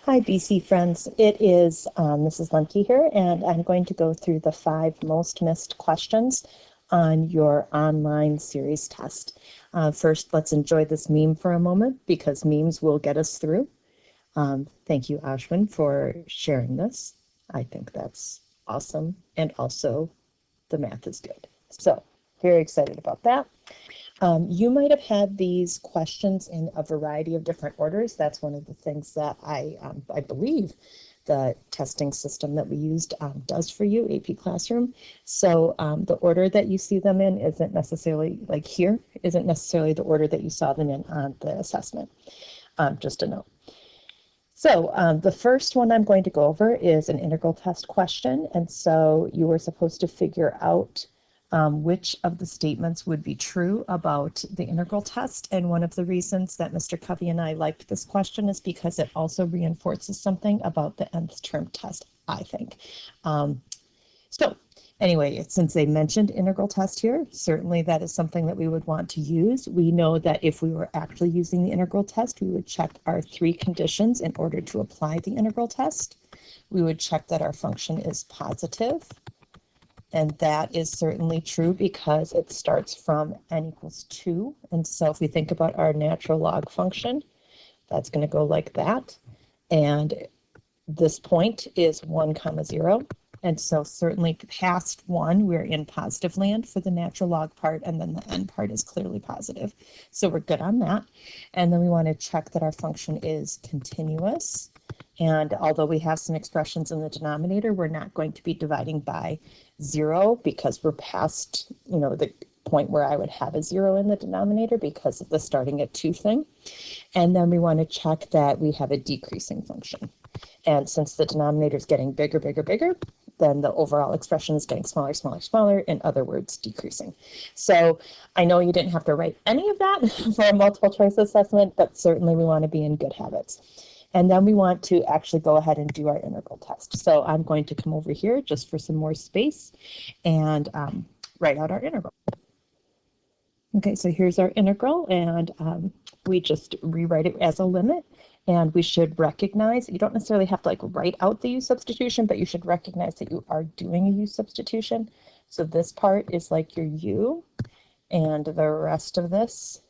Hi, BC friends. It is Mrs. Lemke here, and I'm going to go through the 5 most missed questions on your online series test. First, let's enjoy this meme for a moment because memes will get us through. Thank you, Ashwin, for sharing this. I think that's awesome, and also the math is good. So, very excited about that. You might have had these questions in a variety of different orders. That's one of the things that I believe the testing system that we used does for you, AP Classroom. So the order that you see them in isn't necessarily, like here, isn't necessarily the order that you saw them in on the assessment, just a note. So the first one I'm going to go over is an integral test question. And so you were supposed to figure out which of the statements would be true about the integral test. And one of the reasons that Mr. Covey and I liked this question is because it also reinforces something about the nth term test, I think. So anyway, since they mentioned integral test here, certainly that is something that we would want to use. We know that if we were actually using the integral test, we would check our 3 conditions in order to apply the integral test. We would check that our function is positive. And that is certainly true because it starts from n equals 2. And so if we think about our natural log function, that's going to go like that. And this point is 1, 0. And so certainly past 1, we're in positive land for the natural log part, and then the n part is clearly positive. So we're good on that. And then we want to check that our function is continuous. And although we have some expressions in the denominator, we're not going to be dividing by 0 because we're past, the point where I would have a 0 in the denominator because of the starting at 2 thing. And then we want to check that we have a decreasing function. And since the denominator is getting bigger, then the overall expression is getting smaller, in other words, decreasing. So I know you didn't have to write any of that for a multiple choice assessment, but certainly we want to be in good habits. And then we want to actually go ahead and do our integral test. So I'm going to come over here just for some more space and write out our integral. Okay, so here's our integral, and we just rewrite it as a limit. And we should recognize, you don't necessarily have to write out the u substitution, but you should recognize that you are doing a u substitution. So this part is like your u, and the rest of this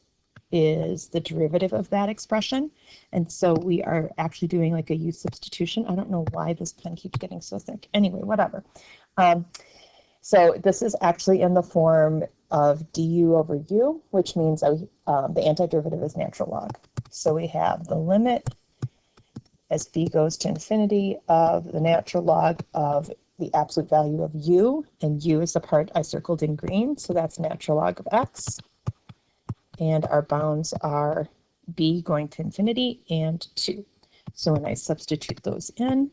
is the derivative of that expression. And so we are actually doing a u substitution. I don't know why this pen keeps getting so thick. Anyway, whatever. So this is actually in the form of du over u, which means the antiderivative is natural log. So we have the limit as b goes to infinity of the natural log of the absolute value of u, and u is the part I circled in green, so that's natural log of x. And our bounds are b going to infinity and 2. So when I substitute those in,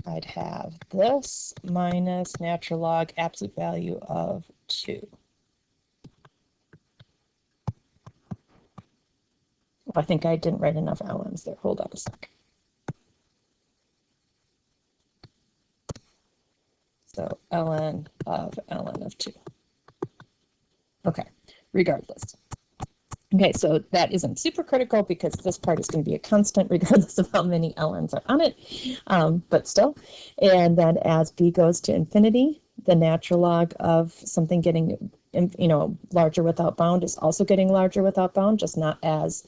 I'd have this minus natural log absolute value of 2. I think I didn't write enough ln's there. Hold on a sec. So ln of 2. Okay, regardless. Okay, so that isn't super critical because this part is going to be a constant regardless of how many ln's are on it, but still. And then as b goes to infinity, the natural log of something getting, larger without bound is also getting larger without bound, just not as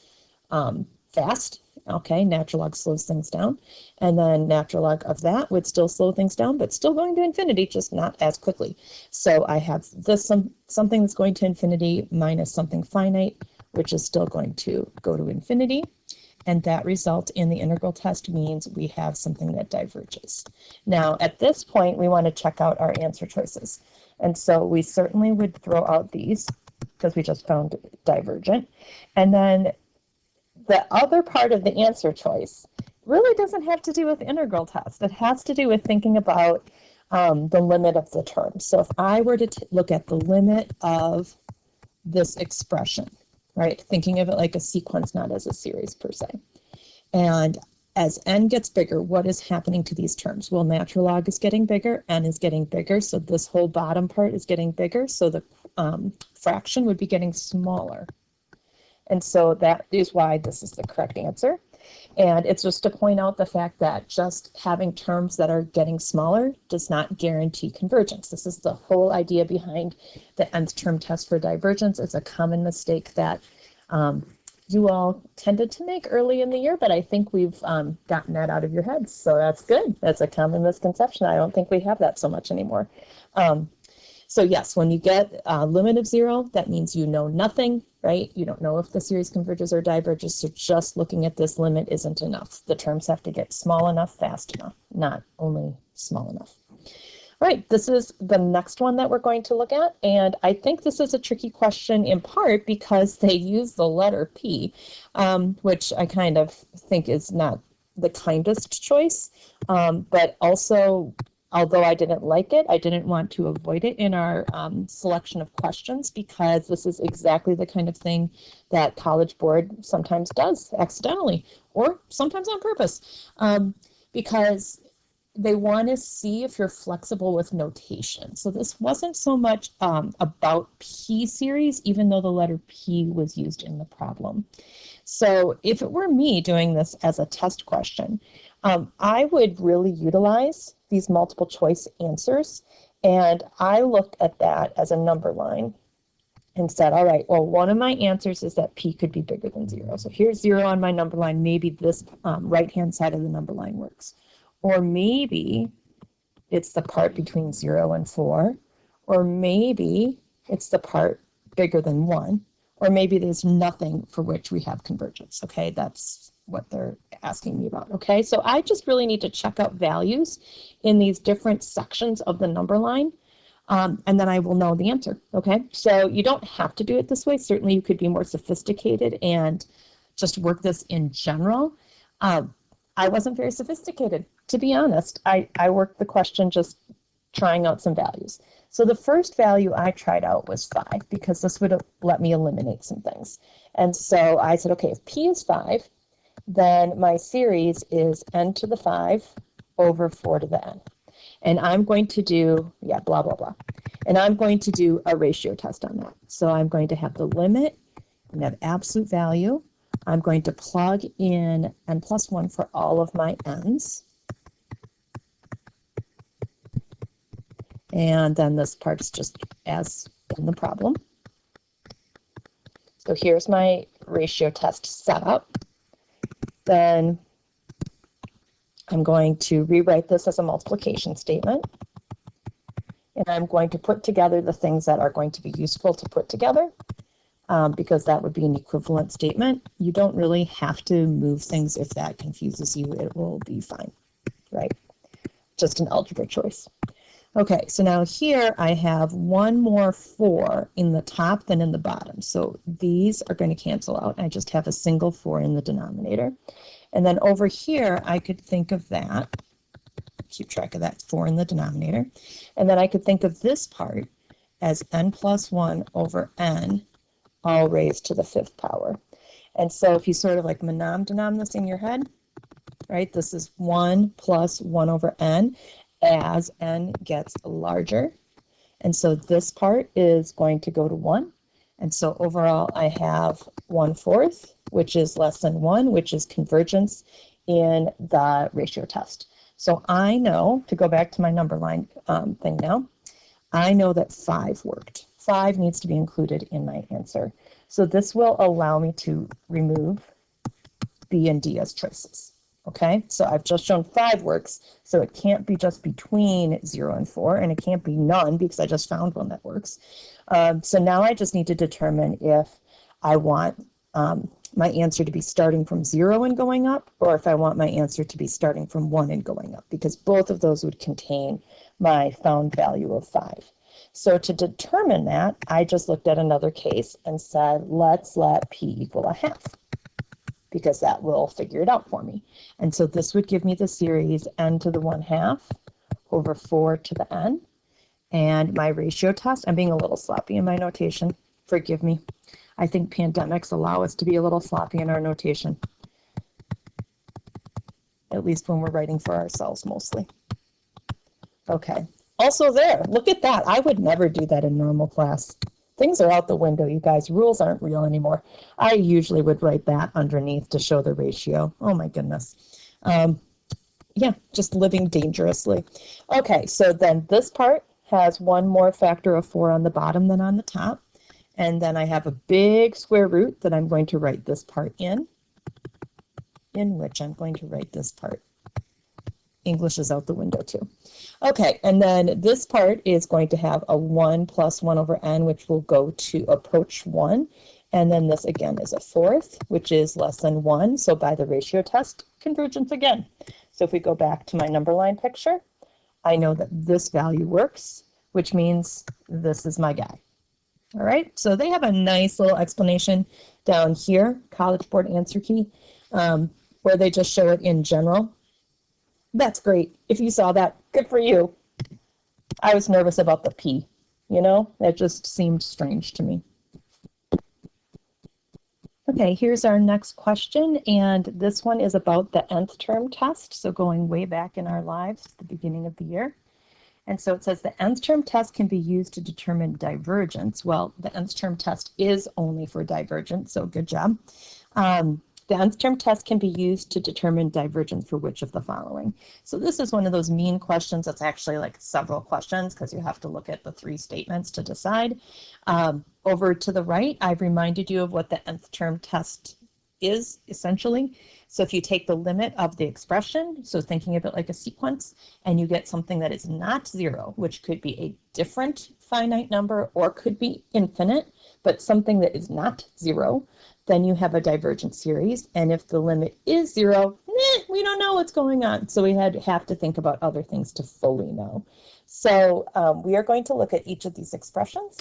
fast. Okay, natural log slows things down. And then natural log of that would still slow things down, but still going to infinity, just not as quickly. So I have this something that's going to infinity minus something finite, which is still going to go to infinity. And that result in the integral test means we have something that diverges. Now, at this point, we want to check out our answer choices. And so we certainly would throw out these because we just found divergent. And then the other part of the answer choice really doesn't have to do with the integral test. It has to do with thinking about the limit of the term. So if I were to look at the limit of this expression, right, thinking of it like a sequence, not as a series per se. And as n gets bigger, what is happening to these terms? Well, natural log is getting bigger, n is getting bigger, so this whole bottom part is getting bigger, so the fraction would be getting smaller. And so that is why this is the correct answer. And it's just to point out the fact that just having terms that are getting smaller does not guarantee convergence. This is the whole idea behind the nth term test for divergence. It's a common mistake that you all tended to make early in the year, but I think we've gotten that out of your heads. So that's good. That's a common misconception. I don't think we have that so much anymore. So yes, when you get a limit of 0, that means you know nothing, right? You don't know if the series converges or diverges, so just looking at this limit isn't enough. The terms have to get small enough, fast enough, not only small enough. All right, this is the next one that we're going to look at, and I think this is a tricky question in part because they use the letter P, which I kind of think is not the kindest choice, but also, although I didn't like it, I didn't want to avoid it in our selection of questions because this is exactly the kind of thing that College Board sometimes does accidentally or sometimes on purpose, because they want to see if you're flexible with notation. So this wasn't so much about P series, even though the letter P was used in the problem. So if it were me doing this as a test question, I would really utilize these multiple choice answers. And I looked at that as a number line and said, all right, well, one of my answers is that P could be bigger than 0. So here's 0 on my number line. Maybe this right-hand side of the number line works. Or maybe it's the part between 0 and 4. Or maybe it's the part bigger than 1. Or maybe there's nothing for which we have convergence. Okay, that's what they're asking me about. Okay, so I just really need to check out values in these different sections of the number line, and then I will know the answer. Okay, so you don't have to do it this way. Certainly you could be more sophisticated and just work this in general. I wasn't very sophisticated, to be honest. I worked the question just trying out some values. So the first value I tried out was 5 because this would let me eliminate some things. And so I said, okay, if P is 5, then my series is n to the 5 over 4 to the n. And I'm going to do, blah, blah, blah. And I'm going to do a ratio test on that. So I'm going to have the limit and have absolute value. I'm going to plug in n plus 1 for all of my n's. And then this part is just as in the problem. So here's my ratio test setup. Then I'm going to rewrite this as a multiplication statement. And I'm going to put together the things that are going to be useful to put together, because that would be an equivalent statement. You don't really have to move things if that confuses you. It will be fine, right? Just an algebra choice. Okay, so now here I have one more 4 in the top than in the bottom. So these are going to cancel out. I just have a single 4 in the denominator. And then over here, I could think of that, keep track of that 4 in the denominator. And then I could think of this part as n plus 1 over n all raised to the 5th power. And so if you sort of like denom this in your head, right, this is 1 plus 1 over n. As n gets larger. And so this part is going to go to 1. And so overall I have 1/4, which is less than 1, which is convergence in the ratio test. So I know, to go back to my number line thing now, I know that 5 worked. 5 needs to be included in my answer. So this will allow me to remove B and D as choices. Okay, so I've just shown 5 works, so it can't be just between 0 and 4, and it can't be none because I just found one that works. So now I just need to determine if I want my answer to be starting from 0 and going up, or if I want my answer to be starting from 1 and going up, because both of those would contain my found value of 5. So to determine that, I just looked at another case and said, let's let P equal a half, because that will figure it out for me. And so this would give me the series n to the 1/2 over 4 to the n. And my ratio test, I'm being a little sloppy in my notation. Forgive me. I think pandemics allow us to be a little sloppy in our notation, at least when we're writing for ourselves mostly. Okay. Also there, look at that. I would never do that in normal class. Things are out the window, you guys. Rules aren't real anymore. I usually would write that underneath to show the ratio. Oh my goodness. Yeah, just living dangerously. Okay, so then this part has one more factor of 4 on the bottom than on the top. And then I have a big square root that I'm going to write this part in which I'm going to write this part. English is out the window too. Okay, and then this part is going to have a 1 plus 1 over n, which will go to approach 1. And then this again is a fourth, which is less than 1. So by the ratio test, convergence again. So if we go back to my number line picture, I know that this value works, which means this is my guy. All right, so they have a nice little explanation down here, College Board answer key, where they just show it in general. That's great. If you saw that, good for you. I was nervous about the P, you know, that just seemed strange to me. Okay, here's our next question, and this one is about the nth term test, so going way back in our lives, the beginning of the year. And so it says the nth term test can be used to determine divergence. Well, the nth term test is only for divergence, so good job. The nth term test can be used to determine divergence for which of the following. So this is one of those mean questions that's actually like several questions because you have to look at the 3 statements to decide. Over to the right, I've reminded you of what the nth term test is essentially. So if you take the limit of the expression, so thinking of it like a sequence, and you get something that is not 0, which could be a different finite number or could be infinite, but something that is not 0, then you have a divergent series. And if the limit is 0, we don't know what's going on. So we have to think about other things to fully know. So we are going to look at each of these expressions.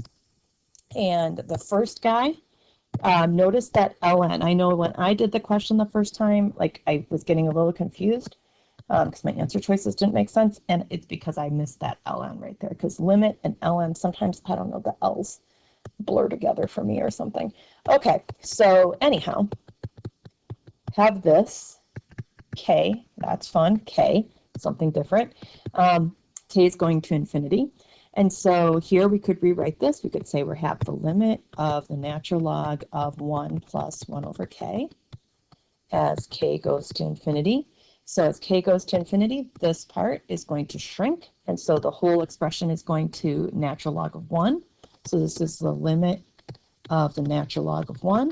And the first guy, notice that ln. I know when I did the question the first time, like I was getting a little confused because my answer choices didn't make sense. And it's because I missed that ln right there, because limit and ln, sometimes, I don't know, the L's blur together for me or something. Okay, so anyhow, have this k, that's fun, k, something different. K is going to infinity. And so here we could rewrite this. We could say we have the limit of the natural log of 1 plus 1 over k as k goes to infinity. So as k goes to infinity, this part is going to shrink. And so the whole expression is going to natural log of 1. So this is the limit of the natural log of 1.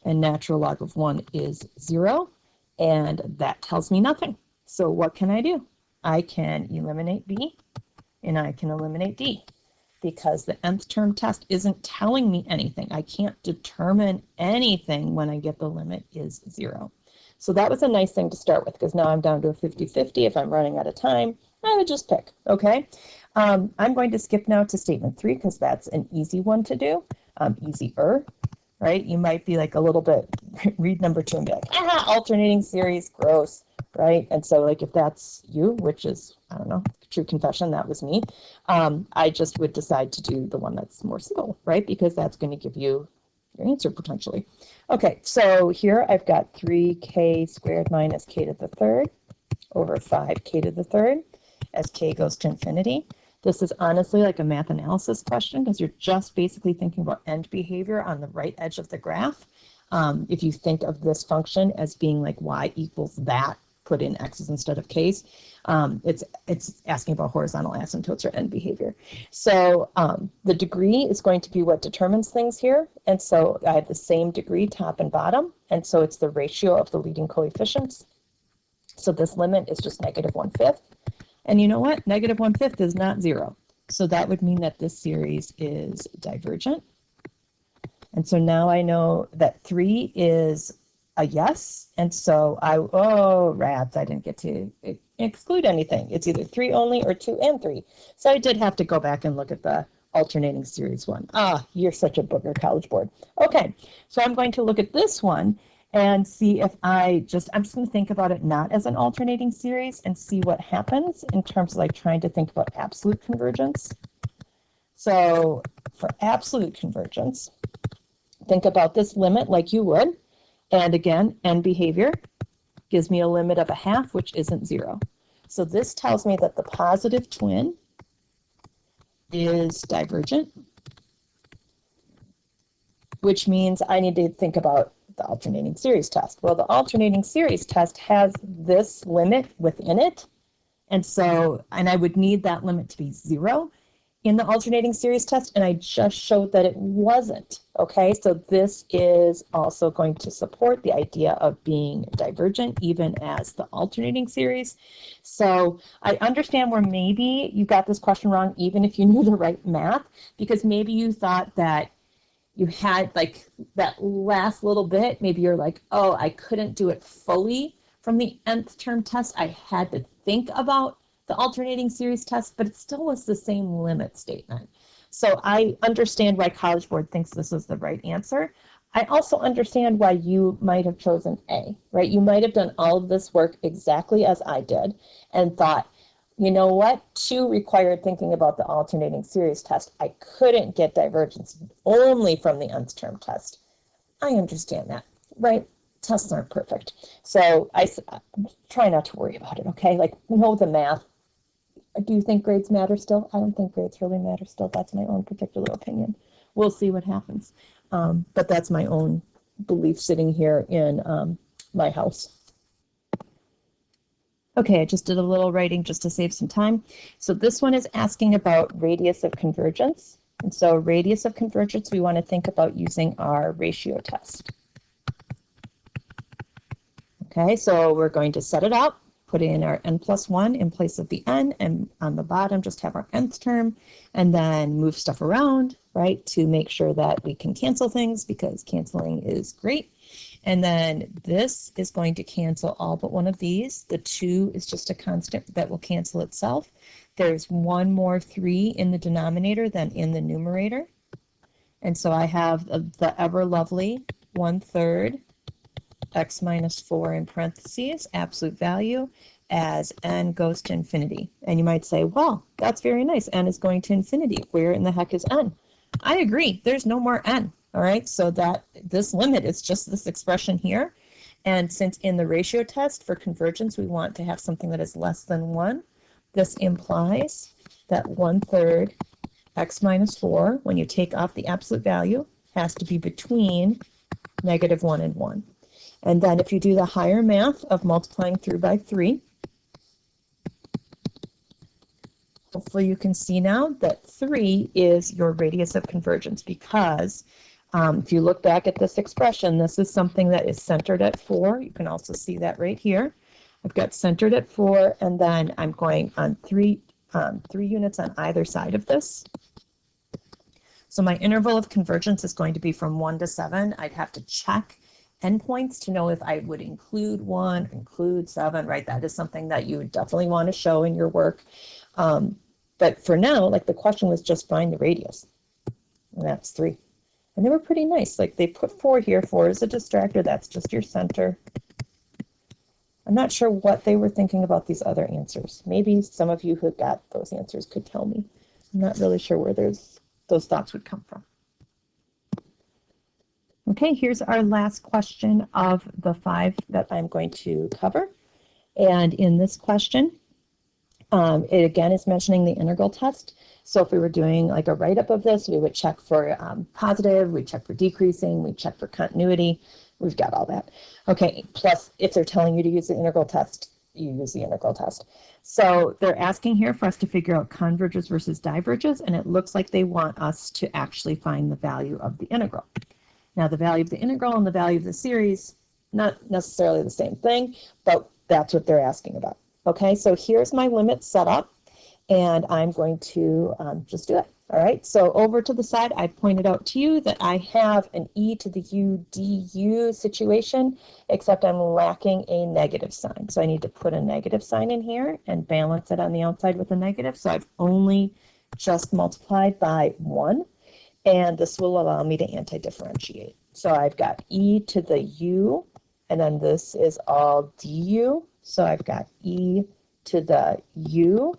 And natural log of 1 is 0. And that tells me nothing. So what can I do? I can eliminate b. And I can eliminate d, because the nth term test isn't telling me anything. I can't determine anything when I get the limit is 0. So that was a nice thing to start with, because now I'm down to a 50-50. If I'm running out of time, I would just pick, okay? I'm going to skip now to statement 3, because that's an easy one to do, easier, right? You might be like a little bit, read number 2 and be like, alternating series, gross, right? And so like if that's you, which is, I don't know, true confession, that was me, I just would decide to do the one that's more simple, right? Because that's going to give you your answer potentially. Okay, so here I've got 3k squared minus k to the third over 5k to the third as k goes to infinity. This is honestly like a math analysis question, because you're just basically thinking about end behavior on the right edge of the graph. If you think of this function as being like y equals that, put in x's instead of k's, it's asking about horizontal asymptotes or end behavior. So the degree is going to be what determines things here. And so I have the same degree top and bottom. And so it's the ratio of the leading coefficients. So this limit is just -1/5. And you know what? -1/5 is not 0. So that would mean that this series is divergent. And so now I know that 3 is a yes. And so oh, rats, I didn't get to exclude anything. It's either 3 only or 2 and 3. So I did have to go back and look at the alternating series one. You're such a booger, College Board. Okay, so I'm going to look at this one and see if I'm just going to think about it not as an alternating series and see what happens in terms of like trying to think about absolute convergence. So for absolute convergence, think about this limit like you would. And again, end behavior gives me a limit of 1/2, which isn't 0. So this tells me that the positive twin is divergent. which means I need to think about the alternating series test. Well, the alternating series test has this limit within it, and I would need that limit to be 0 in the alternating series test, and I just showed that it wasn't. Okay, so this is also going to support the idea of being divergent even as the alternating series. So I understand where maybe you got this question wrong even if you knew the right math, because maybe you thought that you had like that last little bit, maybe you're like, oh, I couldn't do it fully from the nth term test. I had to think about the alternating series test, but it still was the same limit statement. So I understand why College Board thinks this is the right answer. I also understand why you might have chosen A, right? You might have done all of this work exactly as I did and thought, you know what, 2 required thinking about the alternating series test. I couldn't get divergence only from the nth term test. I understand that, right? Tests aren't perfect. So I try not to worry about it, okay? Like, know the math. Do you think grades matter still? I don't think grades really matter still. That's my own particular opinion. We'll see what happens. But that's my own belief sitting here in my house. Okay, I just did a little writing just to save some time. So this one is asking about radius of convergence. And so radius of convergence, we want to think about using our ratio test. Okay, so we're going to set it up, put in our n+1 in place of the n, and on the bottom just have our nth term, and then move stuff around, right, to make sure that we can cancel things, because canceling is great. And then this is going to cancel all but one of these. The 2 is just a constant that will cancel itself. There's one more 3 in the denominator than in the numerator. And so I have the ever lovely 1/3 x minus 4 in parentheses, absolute value, as n goes to infinity. And you might say, well, that's very nice. N is going to infinity. Where in the heck is n? I agree. There's no more n. All right, so that this limit is just this expression here. And since in the ratio test for convergence, we want to have something that is less than 1, this implies that 1/3 x minus 4, when you take off the absolute value, has to be between -1 and 1. And then if you do the higher math of multiplying through by 3, hopefully you can see now that 3 is your radius of convergence, because if you look back at this expression, this is something that is centered at 4. You can also see that right here. I've got centered at 4, and then I'm going on 3 units on either side of this. So my interval of convergence is going to be from 1 to 7. I'd have to check endpoints to know if I would include 1, include 7, right? That is something that you would definitely want to show in your work. But for now, like, the question was just find the radius, and that's 3. And they were pretty nice. Like, they put 4 here. 4 is a distractor. That's just your center. I'm not sure what they were thinking about these other answers. Maybe some of you who got those answers could tell me. I'm not really sure where those thoughts would come from. Okay, here's our last question of the 5 that I'm going to cover. And in this question, it again is mentioning the integral test. So if we were doing like a write-up of this, we would check for positive, we'd check for decreasing, we'd check for continuity. We've got all that. Okay, plus if they're telling you to use the integral test, you use the integral test. So they're asking here for us to figure out converges versus diverges, and it looks like they want us to actually find the value of the integral. Now, the value of the integral and the value of the series, not necessarily the same thing, but that's what they're asking about. Okay, so here's my limit set up, and I'm going to just do it. All right, so over to the side, I pointed out to you that I have an e to the u du situation, except I'm lacking a negative sign. So I need to put a negative sign in here and balance it on the outside with a negative. So I've only just multiplied by 1. And this will allow me to anti-differentiate. So I've got e to the u, and then this is all du. So I've got e to the u,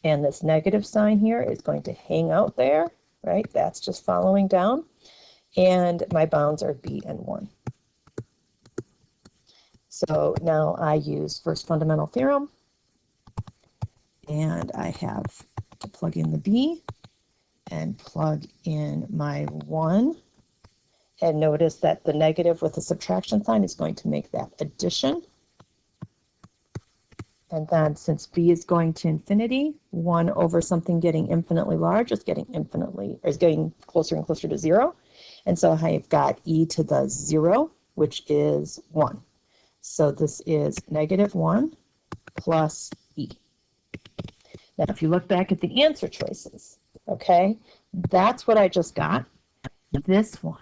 and this negative sign here is going to hang out there, right? That's just following down. And my bounds are b and 1. So now I use first fundamental theorem, and I have to plug in the b and plug in my 1, And notice that the negative with the subtraction sign is going to make that addition. And then since b is going to infinity, 1 over something getting infinitely large is getting closer and closer to 0. And so I've got e to the 0, which is 1. So this is negative 1 plus e. Now, if you look back at the answer choices, okay, that's what I just got. This one,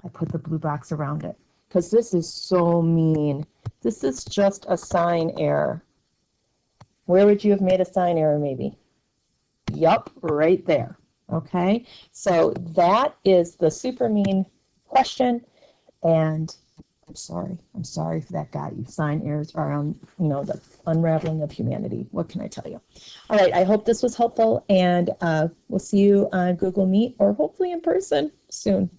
I put the blue box around it because this is so mean. This is just a sign error. Where would you have made a sign error maybe? Yup, right there. Okay, so that is the super mean question, and I'm sorry if that got you. Sign errors are on, the unraveling of humanity. What can I tell you? All right, I hope this was helpful, and we'll see you on Google Meet or hopefully in person soon.